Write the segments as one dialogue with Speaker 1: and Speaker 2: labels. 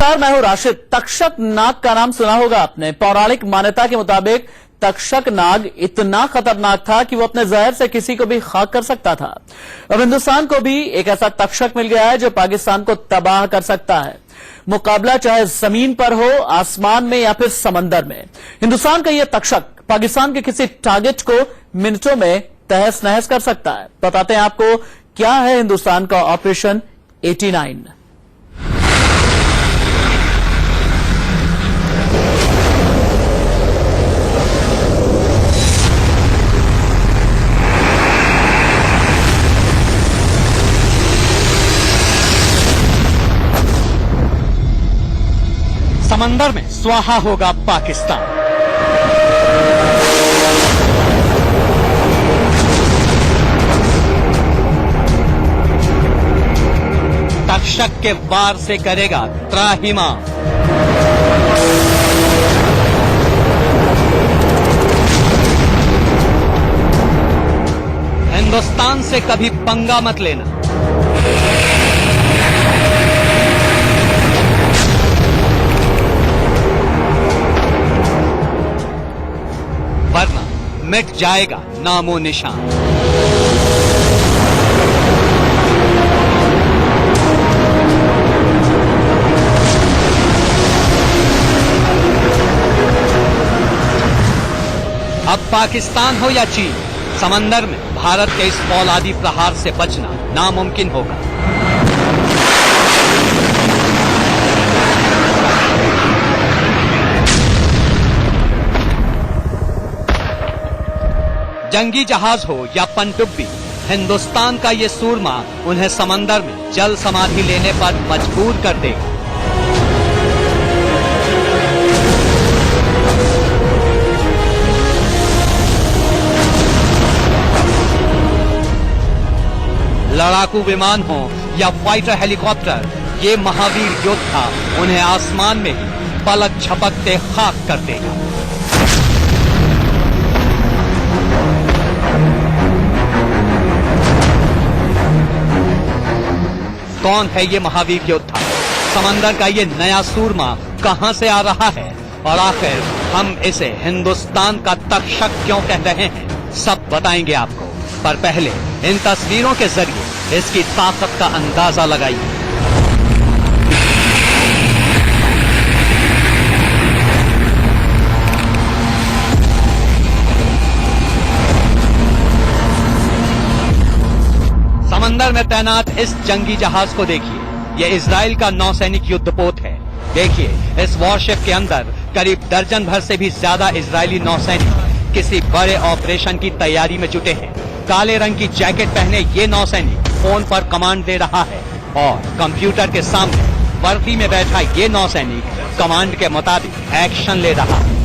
Speaker 1: नमस्कार, मैं हूं राशिद। तक्षक नाग का नाम सुना होगा आपने। पौराणिक मान्यता के मुताबिक तक्षक नाग इतना खतरनाक था कि वो अपने जहर से किसी को भी खाक कर सकता था। अब हिंदुस्तान को भी एक ऐसा तक्षक मिल गया है जो पाकिस्तान को तबाह कर सकता है। मुकाबला चाहे जमीन पर हो, आसमान में या फिर समंदर में, हिंदुस्तान का यह तक्षक पाकिस्तान के किसी टारगेट को मिनटों में तहस नहस कर सकता है। बताते हैं आपको क्या है हिंदुस्तान का ऑपरेशन 89।
Speaker 2: समंदर में स्वाहा होगा पाकिस्तान। तक्षक के वार से करेगा त्राहिमाम। हिंदुस्तान से कभी पंगा मत लेना। वरना मिट जाएगा नामो निशान। अब पाकिस्तान हो या चीन, समंदर में भारत के इस फौलादी प्रहार से बचना नामुमकिन होगा। जंगी जहाज हो या पनडुब्बी, हिंदुस्तान का ये सूरमा उन्हें समंदर में जल समाधि लेने पर मजबूर कर देगा। लड़ाकू विमान हो या फाइटर हेलीकॉप्टर, ये महावीर योद्धा उन्हें आसमान में ही पलक झपकते खाक कर देगा। कौन है ये महावीर योद्धा? समंदर का ये नया सूरमा कहां से आ रहा है? और आखिर हम इसे हिंदुस्तान का तक्षक क्यों कह रहे हैं? सब बताएंगे आपको, पर पहले इन तस्वीरों के जरिए इसकी ताकत का अंदाजा लगाइए। समंदर में तैनात इस जंगी जहाज को देखिए। ये इजराइल का नौसैनिक युद्धपोत है। देखिए, इस वॉरशिप के अंदर करीब दर्जन भर से भी ज्यादा इजरायली नौसैनिक किसी बड़े ऑपरेशन की तैयारी में जुटे हैं। काले रंग की जैकेट पहने ये नौसैनिक फोन पर कमांड दे रहा है और कंप्यूटर के सामने वर्दी में बैठा ये नौसैनिक कमांड के मुताबिक एक्शन ले रहा है।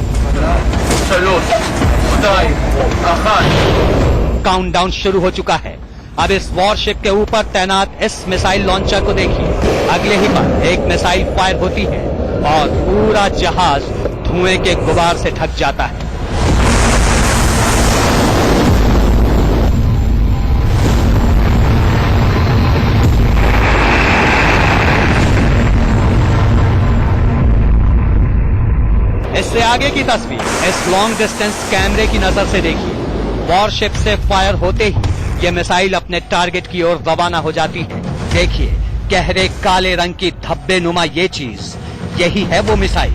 Speaker 2: काउंटडाउन शुरू हो चुका है। अब इस वॉरशिप के ऊपर तैनात इस मिसाइल लॉन्चर को देखिए। अगले ही पल एक मिसाइल फायर होती है और पूरा जहाज धुएं के गुबार से ढक जाता है। इससे आगे की तस्वीर इस लॉन्ग डिस्टेंस कैमरे की नजर से देखिए। वॉरशिप से फायर होते ही ये मिसाइल अपने टारगेट की ओर रवाना हो जाती है। देखिए, गहरे काले रंग की धब्बे नुमा ये चीज, यही है वो मिसाइल।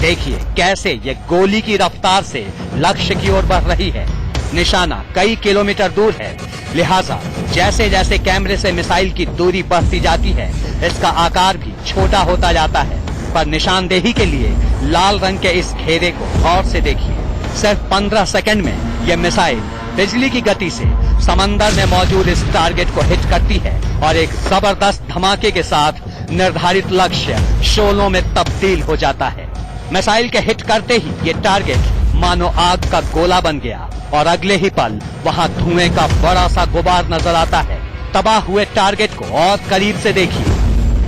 Speaker 2: देखिए कैसे ये गोली की रफ्तार से लक्ष्य की ओर बढ़ रही है। निशाना कई किलोमीटर दूर है, लिहाजा जैसे जैसे कैमरे से मिसाइल की दूरी बढ़ती जाती है, इसका आकार भी छोटा होता जाता है। पर निशानदेही के लिए लाल रंग के इस घेरे को गौर से देखिए। सिर्फ 15 सेकंड में यह मिसाइल बिजली की गति से समंदर में मौजूद इस टारगेट को हिट करती है और एक जबरदस्त धमाके के साथ निर्धारित लक्ष्य शोलों में तब्दील हो जाता है। मिसाइल के हिट करते ही ये टारगेट मानो आग का गोला बन गया और अगले ही पल वहां धुएं का बड़ा सा गुबार नजर आता है। तबाह हुए टारगेट को और करीब से देखिए।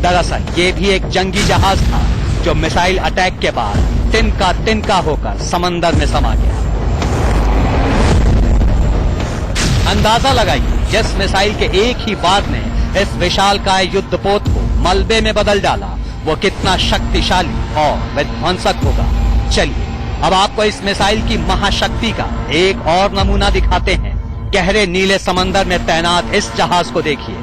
Speaker 2: दरअसल ये भी एक जंगी जहाज था जो मिसाइल अटैक के बाद तिनका होकर समंदर में समा गया। अंदाजा लगाइए, जिस मिसाइल के एक ही बार ने इस विशालकाय युद्धपोत को मलबे में बदल डाला, वो कितना शक्तिशाली और विध्वंसक होगा। चलिए अब आपको इस मिसाइल की महाशक्ति का एक और नमूना दिखाते हैं। गहरे नीले समंदर में तैनात इस जहाज को देखिए।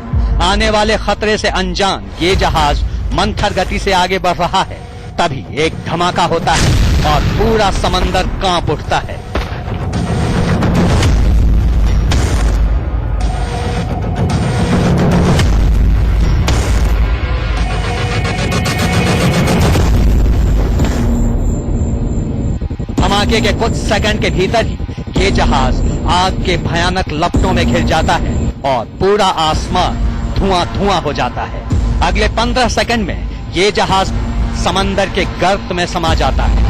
Speaker 2: आने वाले खतरे से अनजान ये जहाज मंथर गति से आगे बढ़ रहा है। तभी एक धमाका होता है और पूरा समंदर कांप उठता है। धमाके के कुछ सेकंड के भीतर ही ये जहाज आग के भयानक लपटों में घिर जाता है और पूरा आसमान धुआं धुआं हो जाता है। अगले 15 सेकंड में ये जहाज समंदर के गर्त में समा जाता है।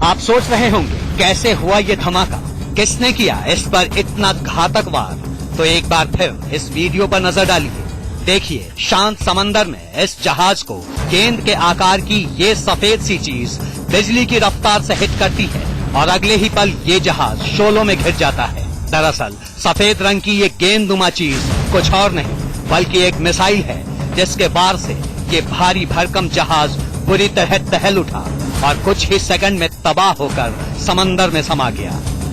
Speaker 2: आप सोच रहे होंगे कैसे हुआ ये धमाका, किसने किया इस पर इतना घातक वार? तो एक बार फिर इस वीडियो पर नजर डालिए। देखिए शांत समंदर में इस जहाज को गेंद के आकार की ये सफेद सी चीज बिजली की रफ्तार से हिट करती है और अगले ही पल ये जहाज शोलों में घिर जाता है। दरअसल सफेद रंग की ये गेंदनुमा चीज कुछ और नहीं बल्कि एक मिसाइल है, जिसके वार से ये भारी भरकम जहाज बुरी तरह दहल उठा और कुछ ही सेकंड में तबाह होकर समंदर में समा गया।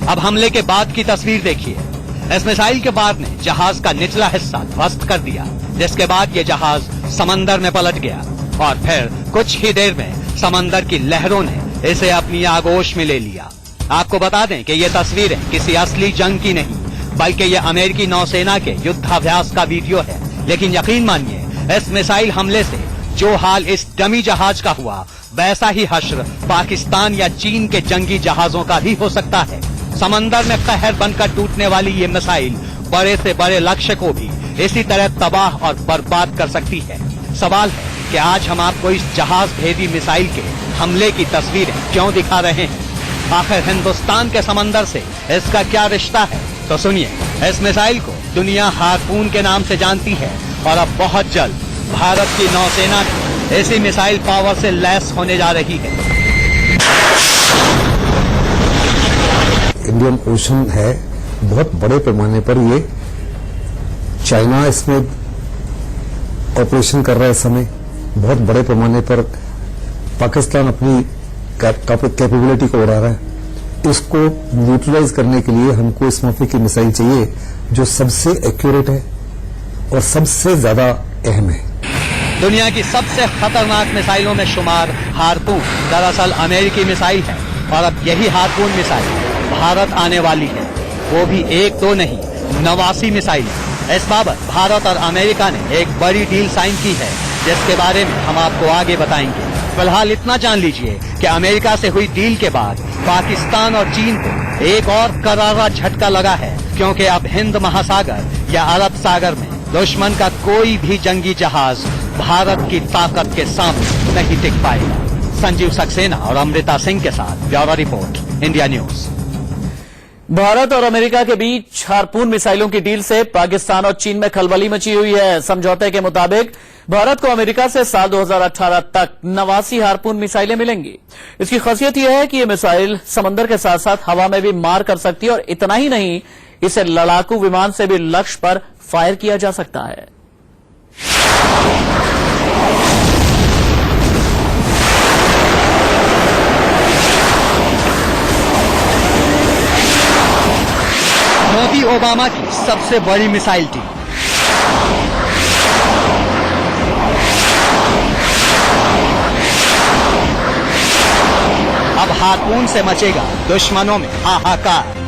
Speaker 2: अब हमले के बाद की तस्वीर देखिए। इस मिसाइल के वार ने जहाज का निचला हिस्सा ध्वस्त कर दिया, जिसके बाद ये जहाज समंदर में पलट गया और फिर कुछ ही देर में समंदर की लहरों ने इसे अपनी आगोश में ले लिया। आपको बता दें कि ये तस्वीरें किसी असली जंग की नहीं बल्कि ये अमेरिकी नौसेना के युद्धाभ्यास का वीडियो है। लेकिन यकीन मानिए इस मिसाइल हमले से जो हाल इस डमी जहाज का हुआ वैसा ही हश्र पाकिस्तान या चीन के जंगी जहाजों का भी हो सकता है। समंदर में कहर बनकर टूटने वाली ये मिसाइल बड़े से बड़े लक्ष्य को भी इसी तरह तबाह और बर्बाद कर सकती है। सवाल है कि आज हम आपको इस जहाज भेदी मिसाइल के हमले की तस्वीरें क्यों दिखा रहे हैं? आखिर हिंदुस्तान के समंदर से इसका क्या रिश्ता है? तो सुनिए, इस मिसाइल को दुनिया हारपून के नाम से जानती है और अब बहुत जल्द भारत की नौसेना इसी मिसाइल पावर से लैस होने जा रही है।
Speaker 3: इंडियन ओशन है, बहुत बड़े पैमाने पर ये चाइना इसमें ऑपरेशन कर रहा है। इस समय बहुत बड़े पैमाने पर पाकिस्तान अपनी कैपेबिलिटी को बढ़ा रहा है। इसको न्यूट्रलाइज करने के लिए हमको इस माफी की मिसाइल चाहिए जो सबसे एक्यूरेट है और सबसे ज्यादा अहम है।
Speaker 2: दुनिया की सबसे खतरनाक मिसाइलों में शुमार हारपून दरअसल अमेरिकी मिसाइल है और अब यही हारपून मिसाइल भारत आने वाली है, वो भी एक दो नहीं 89 मिसाइल। इस बाबत भारत और अमेरिका ने एक बड़ी डील साइन की है, जिसके बारे में हम आपको आगे बताएंगे। फिलहाल इतना जान लीजिए कि अमेरिका से हुई डील के बाद पाकिस्तान और चीन को एक और करारा झटका लगा है, क्योंकि अब हिंद महासागर या अरब सागर में दुश्मन का कोई भी जंगी जहाज भारत की ताकत के सामने नहीं टिक पाएगा। संजीव सक्सेना और अमृता सिंह के साथ bureau report, India news.
Speaker 1: Bharat और अमेरिका के बीच हारपून मिसाइलों की डील से पाकिस्तान और चीन में खलबली मची हुई है। समझौते के मुताबिक भारत को अमेरिका से साल 2018 तक 89 हारपून मिसाइलें मिलेंगी। इसकी खासियत यह है कि यह मिसाइल समंदर के साथ साथ हवा में भी मार कर सकती है और इतना ही नहीं, इसे लड़ाकू विमान से भी लक्ष्य पर फायर किया जा सकता है।
Speaker 2: मोदी ओबामा की सबसे बड़ी मिसाइल थी। अब हारपून से मचेगा दुश्मनों में हाहाकार।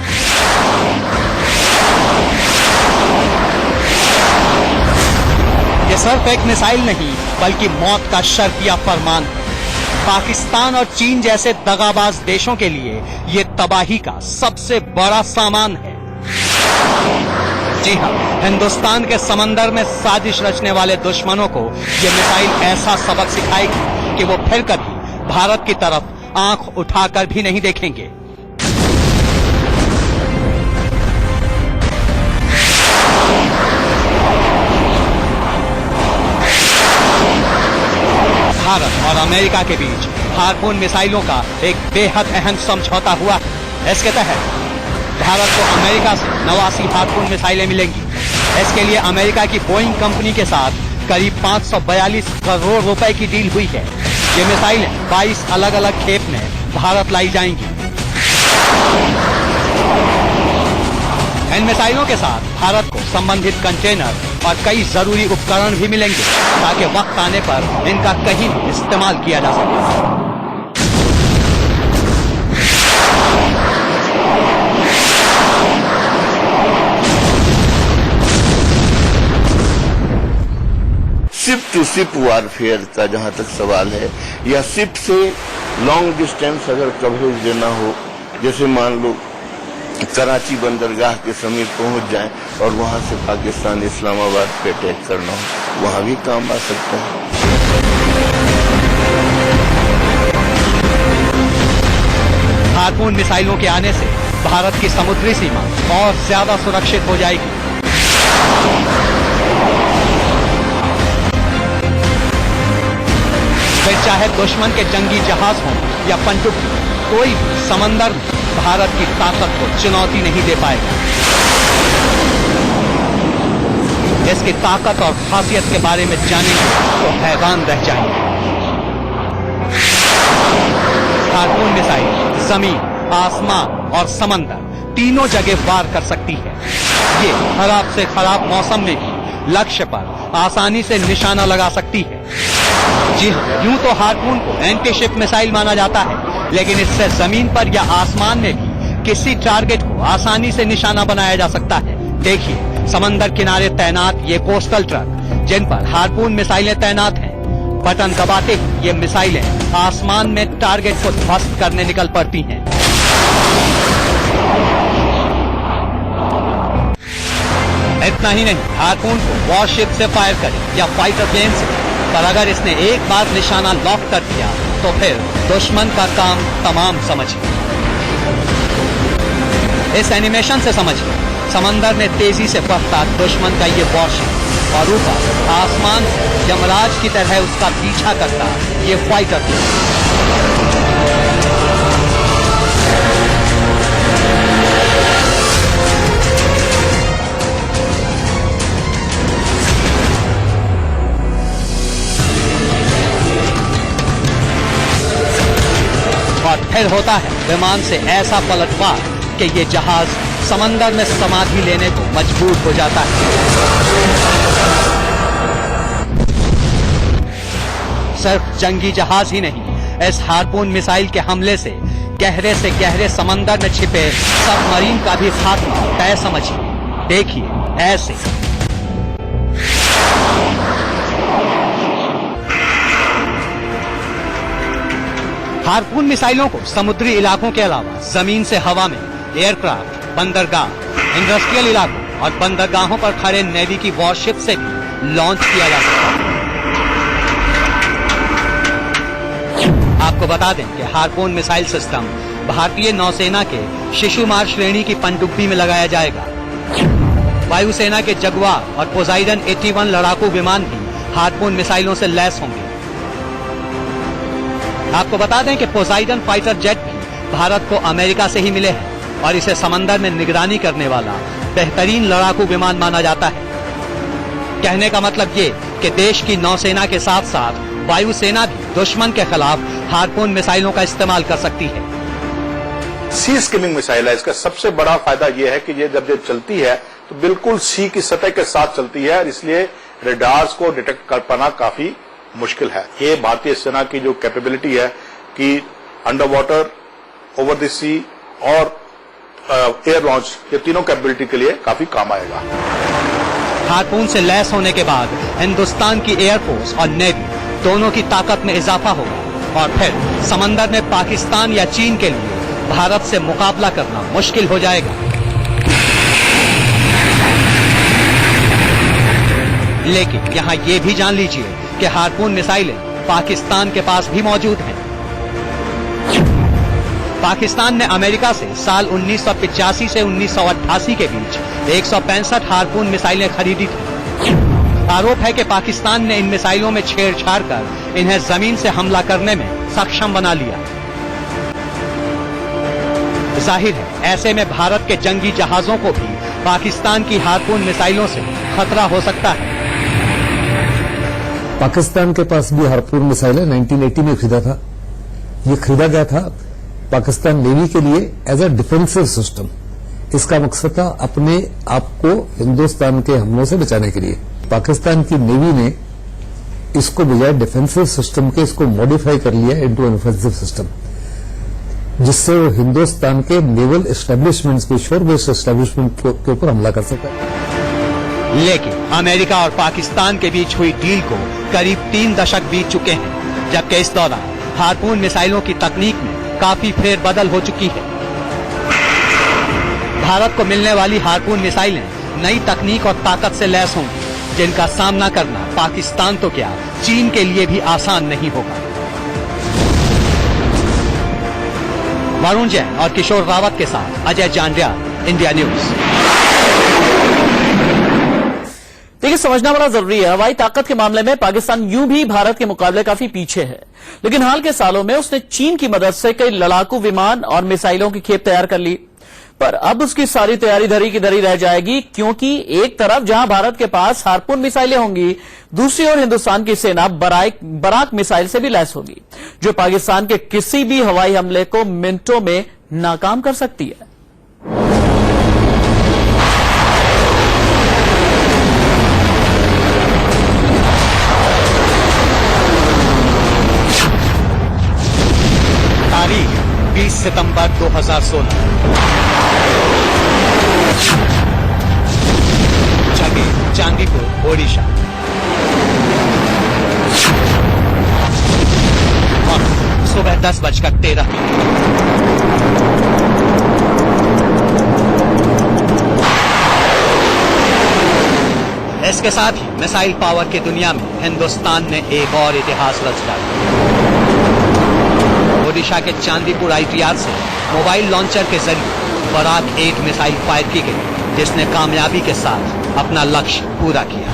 Speaker 2: ये सिर्फ एक मिसाइल नहीं बल्कि मौत का शर्तिया फरमान है। पाकिस्तान और चीन जैसे दगाबाज देशों के लिए ये तबाही का सबसे बड़ा सामान है। जी हाँ, हिंदुस्तान के समंदर में साजिश रचने वाले दुश्मनों को ये मिसाइल ऐसा सबक सिखाएगी कि वो फिर कभी भारत की तरफ आंख उठाकर भी नहीं देखेंगे। भारत और अमेरिका के बीच हारपून मिसाइलों का एक बेहद अहम समझौता हुआ है। इसके तहत भारत को अमेरिका से 89 हारपून मिसाइलें मिलेंगी। इसके लिए अमेरिका की बोइंग कंपनी के साथ करीब 542 करोड़ रुपए की डील हुई है। ये मिसाइलें 22 अलग अलग खेप में भारत लाई जाएंगी। इन मिसाइलों के साथ भारत को संबंधित कंटेनर और कई जरूरी उपकरण भी मिलेंगे ताकि वक्त आने पर इनका कहीं भी इस्तेमाल किया जा सके।
Speaker 4: शिप टू शिप वारफेयर का जहां तक सवाल है, या शिप से लॉन्ग डिस्टेंस अगर कवरेज देना हो, जैसे मान लो कराची बंदरगाह के समीप पहुंच जाएं और वहां से पाकिस्तान इस्लामाबाद पे अटैक करना हो, वहां भी काम आ सकता है।
Speaker 2: हार्पून मिसाइलों के आने से भारत की समुद्री सीमा और ज्यादा सुरक्षित हो जाएगी। फिर चाहे दुश्मन के जंगी जहाज हों या पनडुब्बी, कोई भी समंदर में भारत की ताकत को चुनौती नहीं दे पाएगा। इसकी ताकत और खासियत के बारे में जानेंगे तो हैरान रह जाएंगे। हार्पून मिसाइल जमीन, आसमान और समंदर तीनों जगह वार कर सकती है। ये खराब से खराब मौसम में भी लक्ष्य पर आसानी से निशाना लगा सकती है। जी हाँ, यूं तो हार्पून को एंटी शिप मिसाइल माना जाता है, लेकिन इससे जमीन पर या आसमान में भी किसी टारगेट को आसानी से निशाना बनाया जा सकता है। देखिए, समंदर किनारे तैनात ये कोस्टल ट्रक जिन पर हार्पून मिसाइलें तैनात हैं, बटन दबाते ही ये मिसाइलें आसमान में टारगेट को ध्वस्त करने निकल पड़ती हैं। इतना ही नहीं, हार्पून को वॉरशिप से फायर करे या फाइटर प्लेन से, पर अगर इसने एक बार निशाना लॉक कर दिया तो फिर दुश्मन का काम तमाम समझिए। इस एनिमेशन से समझिए, समंदर में तेजी से बढ़ता दुश्मन का ये वॉरशिप और ऊपर आसमान से यमराज की तरह उसका पीछा करता ये फाइटर प्लेन। और फिर होता है विमान से ऐसा पलटवार कि ये जहाज समंदर में समाधि लेने को मजबूर हो जाता है। सिर्फ जंगी जहाज ही नहीं, इस हार्पून मिसाइल के हमले से गहरे समंदर में छिपे सबमरीन का भी खात्मा तय समझिए। देखिए ऐसे हार्पून मिसाइलों को समुद्री इलाकों के अलावा जमीन से हवा में, एयरक्राफ्ट, बंदरगाह, इंडस्ट्रियल इलाकों और बंदरगाहों पर खड़े नेवी की वॉरशिप से भी लॉन्च किया जा सकता है। आपको बता दें कि हार्पून मिसाइल सिस्टम भारतीय नौसेना के शिशुमार श्रेणी की पनडुब्बी में लगाया जाएगा। वायुसेना के जगुआर और पोजाइडन 81 लड़ाकू विमान भी हार्पून मिसाइलों से लैस होंगे। आपको बता दें कि पोजाइडन फाइटर जेट भी भारत को अमेरिका से ही मिले हैं और इसे समंदर में निगरानी करने वाला बेहतरीन लड़ाकू विमान माना जाता है। कहने का मतलब ये कि देश की नौसेना के साथ साथ वायुसेना भी दुश्मन के खिलाफ हार्पून मिसाइलों का इस्तेमाल कर सकती है।
Speaker 5: सी स्किमिंग मिसाइल है। इसका सबसे बड़ा फायदा यह है कि ये जब चलती है तो बिल्कुल सी की सतह के साथ चलती है और इसलिए रेडार्स को डिटेक्ट कर पाना काफी मुश्किल है। ये भारतीय सेना की जो कैपेबिलिटी है कि अंडर वाटर, ओवर द सी और एयर लॉन्च, ये तीनों कैपेबिलिटी के लिए काफी काम आएगा।
Speaker 2: हार्पून से लैस होने के बाद हिंदुस्तान की एयरफोर्स और नेवी दोनों की ताकत में इजाफा होगा और फिर समंदर में पाकिस्तान या चीन के लिए भारत से मुकाबला करना मुश्किल हो जाएगा। लेकिन यहाँ ये भी जान लीजिए कि हार्पून मिसाइलें पाकिस्तान के पास भी मौजूद हैं। पाकिस्तान ने अमेरिका से साल 1985 से 1988 के बीच 165 हार्पून मिसाइलें खरीदी थी। आरोप है कि पाकिस्तान ने इन मिसाइलों में छेड़छाड़ कर इन्हें जमीन से हमला करने में सक्षम बना लिया। जाहिर है ऐसे में भारत के जंगी जहाजों को भी पाकिस्तान की हार्पून मिसाइलों से खतरा हो सकता है।
Speaker 3: पाकिस्तान के पास भी हार्पून मिसाइल है, 1980 में खरीदा था। ये खरीदा गया था पाकिस्तान नेवी के लिए एज अ डिफेंसिव सिस्टम। इसका मकसद था अपने आप को हिंदुस्तान के हमलों से बचाने के लिए। पाकिस्तान की नेवी ने इसको बजाय डिफेंसिव सिस्टम के इसको मॉडिफाई कर लिया इनटू एन ऑफेंसिव सिस्टम, जिससे वो हिंदुस्तान के नेवल एस्टेब्लिशमेंट्स पे, शोर बेस्ड एस्टेब्लिशमेंट के ऊपर हमला कर सका।
Speaker 2: लेकिन अमेरिका और पाकिस्तान के बीच हुई डील को करीब 3 दशक बीत चुके हैं, जबकि इस दौरान हार्पून मिसाइलों की तकनीक में काफी फेरबदल हो चुकी है। भारत को मिलने वाली हार्पून मिसाइलें नई तकनीक और ताकत से लैस होंगी, जिनका सामना करना पाकिस्तान तो क्या, चीन के लिए भी आसान नहीं होगा। वरुण जैन और किशोर रावत के साथ अजय जांडिया, इंडिया न्यूज।
Speaker 1: देखिए, समझना बड़ा जरूरी है, हवाई ताकत के मामले में पाकिस्तान यूं भी भारत के मुकाबले काफी पीछे है, लेकिन हाल के सालों में उसने चीन की मदद से कई लड़ाकू विमान और मिसाइलों की खेप तैयार कर ली। पर अब उसकी सारी तैयारी धरी की धरी रह जाएगी, क्योंकि एक तरफ जहां भारत के पास हार्पून मिसाइलें होंगी, दूसरी ओर हिंदुस्तान की सेना बराक मिसाइल से भी लैस होगी, जो पाकिस्तान के किसी भी हवाई हमले को मिनटों में नाकाम कर सकती है।
Speaker 2: तारीख 20 सितंबर 2016। जगह चांदीपुर, ओडिशा। वक्त सुबह 10:13। इसके साथ ही मिसाइल पावर की दुनिया में हिंदुस्तान ने एक और इतिहास रच डाला। ओडिशा के चांदीपुर ITR से मोबाइल लॉन्चर के जरिए बराक 8 मिसाइल फायर की गई, जिसने कामयाबी के साथ अपना लक्ष्य पूरा किया।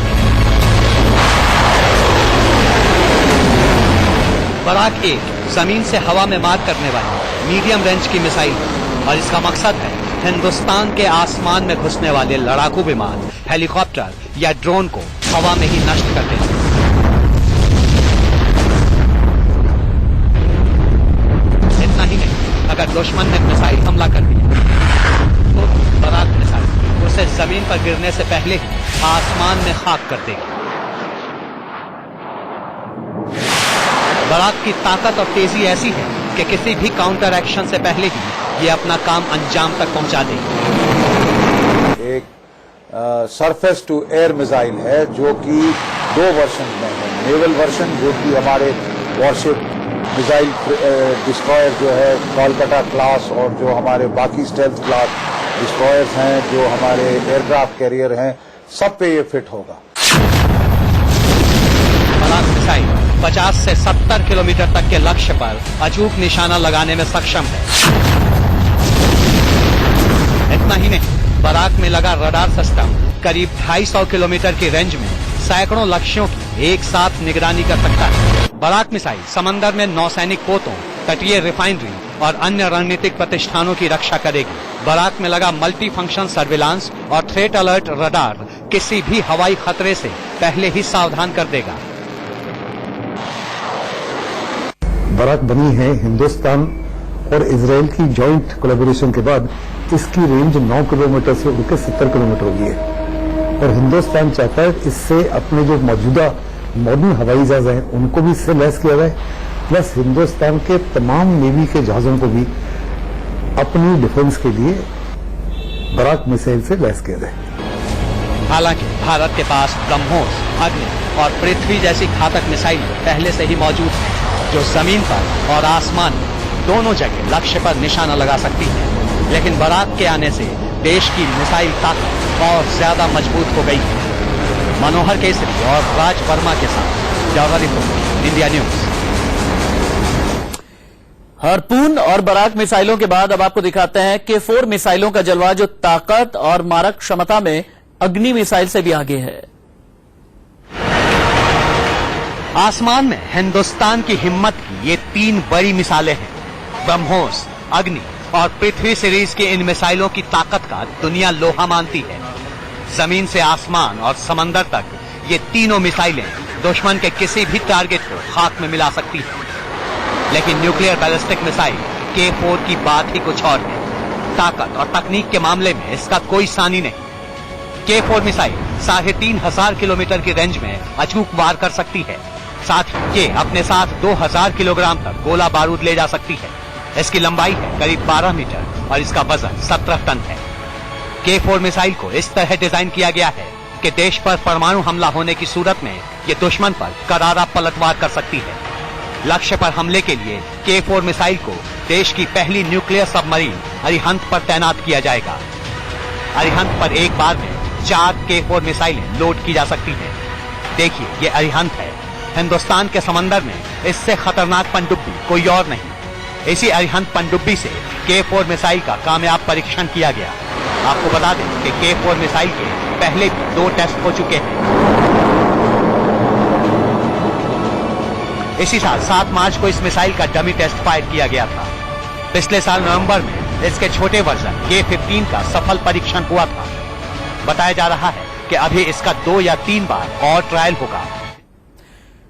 Speaker 2: बराक 8 जमीन से हवा में मार करने वाली मीडियम रेंज की मिसाइल है और इसका मकसद है हिंदुस्तान के आसमान में घुसने वाले लड़ाकू विमान, हेलीकॉप्टर या ड्रोन को हवा में ही नष्ट कर देना। इतना ही नहीं, अगर दुश्मन ने मिसाइल हमला कर दिया तो बराक मिसाइल उसे जमीन पर गिरने से पहले ही आसमान में खाक कर देगी। बराक की ताकत और तेजी ऐसी है कि किसी भी काउंटर एक्शन से पहले ही ये अपना काम अंजाम तक पहुंचा देगी।
Speaker 6: एक सरफेस टू एयर मिसाइल है जो कि 2 वर्जन में है। नेवल वर्जन जो कि हमारे वॉरशिप मिसाइल डिस्ट्रॉयर जो है कोलकाता क्लास, और जो हमारे बाकी स्टेल्थ क्लास डिस्ट्रॉयर्स हैं, जो हमारे एयरक्राफ्ट कैरियर हैं, सब पे ये फिट होगा।
Speaker 2: बराक मिसाइल 50 से 70 किलोमीटर तक के लक्ष्य पर अचूक निशाना लगाने में सक्षम है। इतना ही नहीं, बराक में लगा रडार सिस्टम करीब 250 किलोमीटर की रेंज में सैकड़ों लक्ष्यों की एक साथ निगरानी कर सकता है। बराक मिसाइल समंदर में नौसैनिक पोतों, तटीय रिफाइनरी और अन्य रणनीतिक प्रतिष्ठानों की रक्षा करेगी। बराक में लगा मल्टी फंक्शन सर्विलांस और थ्रेट अलर्ट रडार किसी भी हवाई खतरे से पहले ही सावधान कर देगा।
Speaker 3: बराक बनी है हिंदुस्तान और इजराइल की जॉइंट कोलैबोरेशन के बाद। इसकी रेंज 9 किलोमीटर से उड़कर 70 किलोमीटर हो गई है और हिंदुस्तान चाहता है इससे अपने जो मौजूदा मॉडर्न हवाई जहाज हैं उनको भी इससे लैस किया जाए, प्लस हिंदुस्तान के तमाम नेवी के जहाजों को भी अपनी डिफेंस के लिए बराक मिसाइल से लैस किया जाए।
Speaker 2: हालांकि भारत के पास ब्रह्मोस, अग्नि और पृथ्वी जैसी घातक मिसाइल पहले से ही मौजूद है, जो जमीन पर और आसमान में दोनों जगह लक्ष्य पर निशाना लगा सकती है। लेकिन बराक के आने से देश की मिसाइल ताकत और ज्यादा मजबूत हो गई है। मनोहर केसरी और राज वर्मा के साथ bureau report, India news.
Speaker 1: Harpoon और बराक मिसाइलों के बाद अब आपको दिखाते हैं K4 मिसाइलों का जलवा, जो ताकत और मारक क्षमता में अग्नि मिसाइल से भी आगे है।
Speaker 2: आसमान में हिंदुस्तान की हिम्मत की ये 3 बड़ी मिसालें हैं, ब्रह्मोस, अग्नि और पृथ्वी सीरीज की इन मिसाइलों की ताकत का दुनिया लोहा मानती है। जमीन से आसमान और समंदर तक ये तीनों मिसाइलें दुश्मन के किसी भी टारगेट को खाक में मिला सकती है। लेकिन न्यूक्लियर बैलिस्टिक मिसाइल K4 की बात ही कुछ और है। ताकत और तकनीक के मामले में इसका कोई सानी नहीं। K4 मिसाइल 3500 किलोमीटर की रेंज में अचूक वार कर सकती है। साथ ही ये अपने साथ 2000 किलोग्राम तक गोला बारूद ले जा सकती है। इसकी लंबाई है करीब 12 मीटर और इसका वजन 17 टन है। K4 मिसाइल को इस तरह डिजाइन किया गया है कि देश पर परमाणु हमला होने की सूरत में ये दुश्मन पर करारा पलटवार कर सकती है। लक्ष्य पर हमले के लिए K4 मिसाइल को देश की पहली न्यूक्लियर सबमरीन अरिहंत पर तैनात किया जाएगा। अरिहंत पर एक बार में 4 K4 मिसाइलें लोड की जा सकती हैं। देखिए, ये अरिहंत है। हिंदुस्तान के समंदर में इससे खतरनाक पनडुब्बी कोई और नहीं। इसी अरिहंत पनडुब्बी से K4 मिसाइल का कामयाब परीक्षण किया गया। आपको बता दें कि K4 मिसाइल के पहले भी 2 टेस्ट हो चुके हैं। इसी साल 7 मार्च को इस मिसाइल का डमी टेस्ट फायर किया गया था। पिछले साल नवंबर में इसके छोटे वर्जन K15 का सफल परीक्षण हुआ था। बताया जा रहा है कि अभी इसका 2 या 3 बार और ट्रायल होगा।